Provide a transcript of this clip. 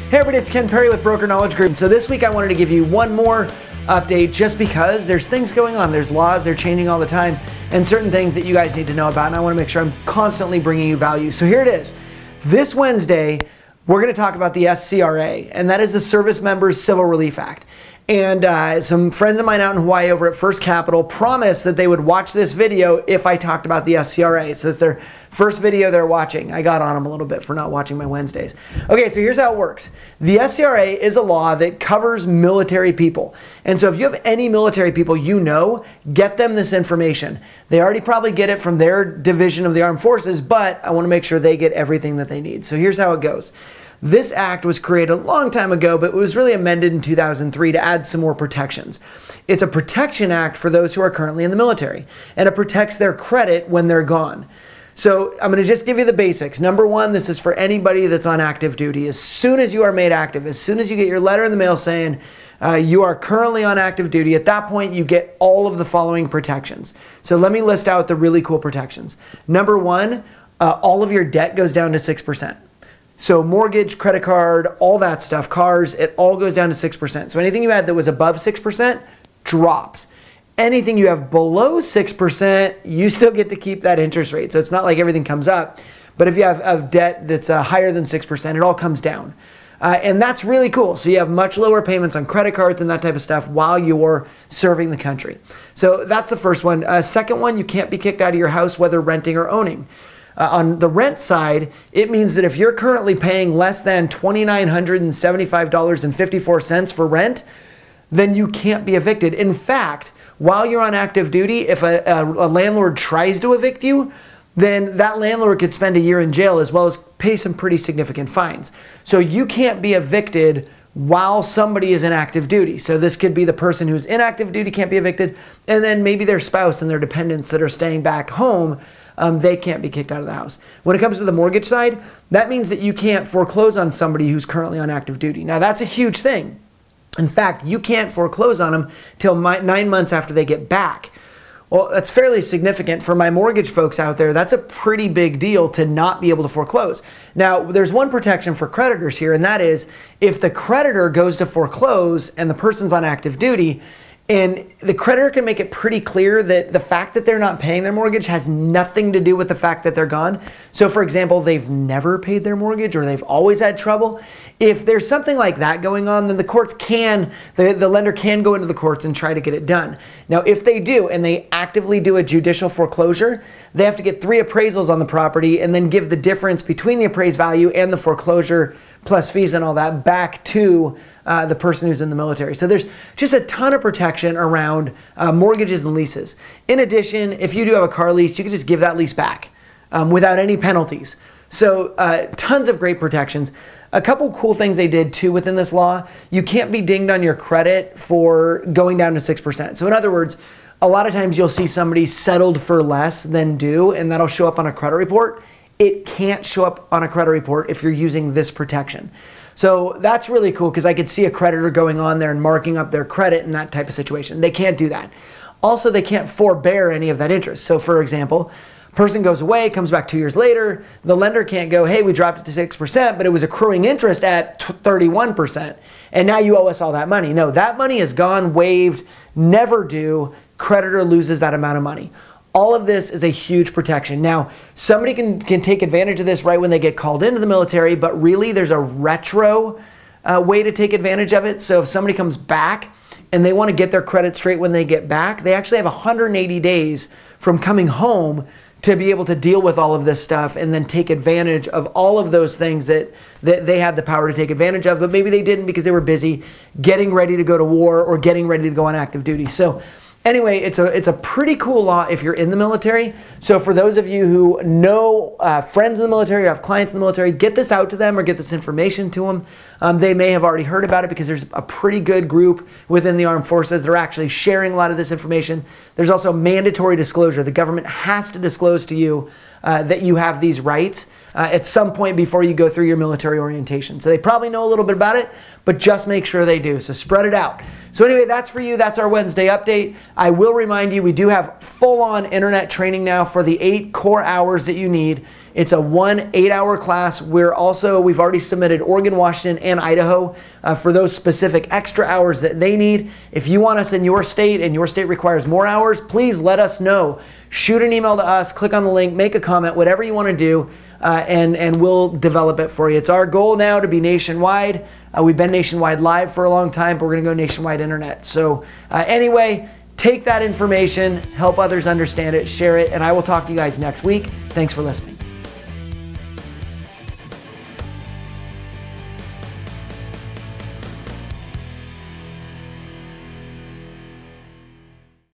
Hey everybody, it's Ken Perry with Broker Knowledge Group. So this week I wanted to give you one more update just because there's things going on. There's laws, they're changing all the time, and certain things that you guys need to know about, and I want to make sure I'm constantly bringing you value. So here it is. This Wednesday, we're going to talk about the SCRA, and that is the Service Members Civil Relief Act. And some friends of mine out in Hawaii over at First Capital promised that they would watch this video if I talked about the SCRA. So it's their first video they're watching. I got on them a little bit for not watching my Wednesdays. Okay, so here's how it works. The SCRA is a law that covers military people. And so if you have any military people you know, get them this information. They already probably get it from their division of the armed forces, but I want to make sure they get everything that they need. So here's how it goes. This act was created a long time ago, but it was really amended in 2003 to add some more protections. It's a protection act for those who are currently in the military, and it protects their credit when they're gone. So I'm going to just give you the basics. Number one, this is for anybody that's on active duty. As soon as you are made active, as soon as you get your letter in the mail saying you are currently on active duty, at that point you get all of the following protections. So let me list out the really cool protections. Number one, all of your debt goes down to 6%. So mortgage, credit card, all that stuff, cars, it all goes down to 6%. So anything you had that was above 6% drops. Anything you have below 6%, you still get to keep that interest rate. So it's not like everything comes up. But if you have debt that's higher than 6%, it all comes down. And that's really cool. So you have much lower payments on credit cards and that type of stuff while you're serving the country. So that's the first one. Second one, you can't be kicked out of your house, whether renting or owning. On the rent side, it means that if you're currently paying less than $2,975.54 for rent, then you can't be evicted. In fact, while you're on active duty, if a landlord tries to evict you, then that landlord could spend a year in jail as well as pay some pretty significant fines. So you can't be evicted while somebody is in active duty. So this could be the person who's in active duty can't be evicted, and then maybe their spouse and their dependents that are staying back home, they can't be kicked out of the house. When it comes to the mortgage side, that means that you can't foreclose on somebody who's currently on active duty. Now that's a huge thing. In fact, you can't foreclose on them till 9 months after they get back. Well, that's fairly significant for my mortgage folks out there. That's a pretty big deal to not be able to foreclose. Now, there's one protection for creditors here, and that is if the creditor goes to foreclose and the person's on active duty, and the creditor can make it pretty clear that the fact that they're not paying their mortgage has nothing to do with the fact that they're gone. So for example, they've never paid their mortgage or they've always had trouble. If there's something like that going on, then the courts can, the lender can go into the courts and try to get it done. Now, if they do, and they actively do a judicial foreclosure, they have to get 3 appraisals on the property and then give the difference between the appraised value and the foreclosure plus fees and all that back to the person who's in the military. So there's just a ton of protection around mortgages and leases. In addition, if you do have a car lease, you can just give that lease back without any penalties. So tons of great protections. A couple cool things they did too within this law. You can't be dinged on your credit for going down to 6%. So in other words, a lot of times you'll see somebody settled for less than due, and that'll show up on a credit report. It can't show up on a credit report if you're using this protection. So that's really cool because I could see a creditor going on there and marking up their credit in that type of situation. They can't do that. Also, they can't forbear any of that interest. So for example, person goes away, comes back 2 years later, the lender can't go, hey, we dropped it to 6%, but it was accruing interest at 31%, and now you owe us all that money. No, that money is gone, waived, never due. Creditor loses that amount of money. All of this is a huge protection. Now, somebody can take advantage of this right when they get called into the military, but really there's a retro way to take advantage of it. So if somebody comes back and they want to get their credit straight when they get back, they actually have 180 days from coming home to be able to deal with all of this stuff and then take advantage of all of those things that they had the power to take advantage of, but maybe they didn't because they were busy getting ready to go to war or getting ready to go on active duty. So anyway, it's a pretty cool law if you're in the military. So for those of you who know friends in the military or have clients in the military, get this out to them or get this information to them. They may have already heard about it because there's a pretty good group within the armed forces. They're actually sharing a lot of this information. There's also mandatory disclosure. The government has to disclose to you that you have these rights at some point before you go through your military orientation. So they probably know a little bit about it, but just make sure they do. So spread it out. So anyway, that's for you. That's our Wednesday update. I will remind you, we do have full-on internet training now for the 8 core hours that you need. It's a 1 8-hour class. We've already submitted Oregon, Washington, and Idaho for those specific extra hours that they need. If you want us in your state and your state requires more hours, please let us know. Shoot an email to us, click on the link, make a comment, whatever you want to do, and we'll develop it for you. It's our goal now to be nationwide. We've been nationwide live for a long time, but we're going to go nationwide internet. So anyway, take that information, help others understand it, share it, and I will talk to you guys next week. Thanks for listening.